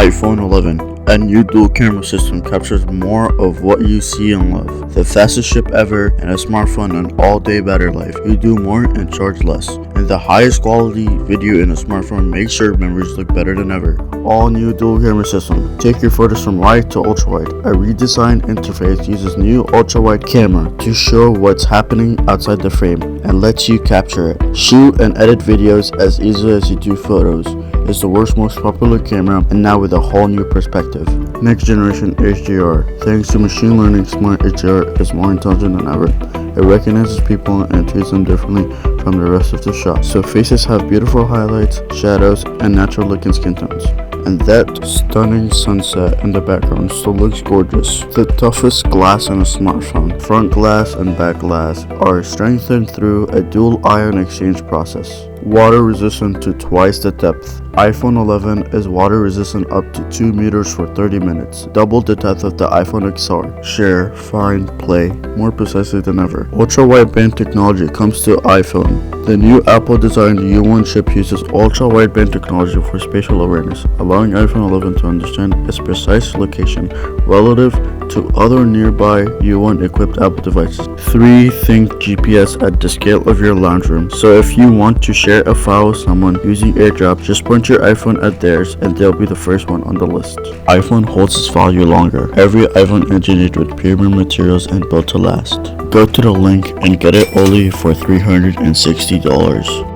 iPhone 11, a new dual camera system captures more of what you see and love. The fastest chip ever and a smartphone and all-day battery life. You do more and charge less. And the highest quality video in a smartphone makes your memories look better than ever. All new dual camera system. Take your photos from wide to ultra wide. A redesigned interface uses new ultra wide camera to show what's happening outside the frame and lets you capture it. Shoot and edit videos as easily as you do photos. It's the world's most popular camera and now with a whole new perspective. Next generation HDR. Thanks to machine learning, smart HDR is more intelligent than ever. It recognizes people and treats them differently from the rest of the shot. So faces have beautiful highlights, shadows, and natural looking skin tones. And that stunning sunset in the background still looks gorgeous. The toughest glass in a smartphone, front glass and back glass, are strengthened through a dual ion exchange process. Water resistant to twice the depth. iPhone 11 is water resistant up to 2 meters for 30 minutes, double the depth of the iPhone XR. Share, find, play, more precisely than ever. Ultra wideband technology comes to iPhone. The new Apple designed U1 chip uses ultra wideband technology for spatial awareness, allowing iPhone 11 to understand its precise location relative to other nearby U1 equipped Apple devices. 3. Think GPS at the scale of your lounge room. So if you want to share a file with someone using AirDrop, just point your iPhone at theirs and they'll be the first one on the list. iPhone holds its value longer. Every iPhone engineered with premium materials and built to last. Go to the link and get it only for $360.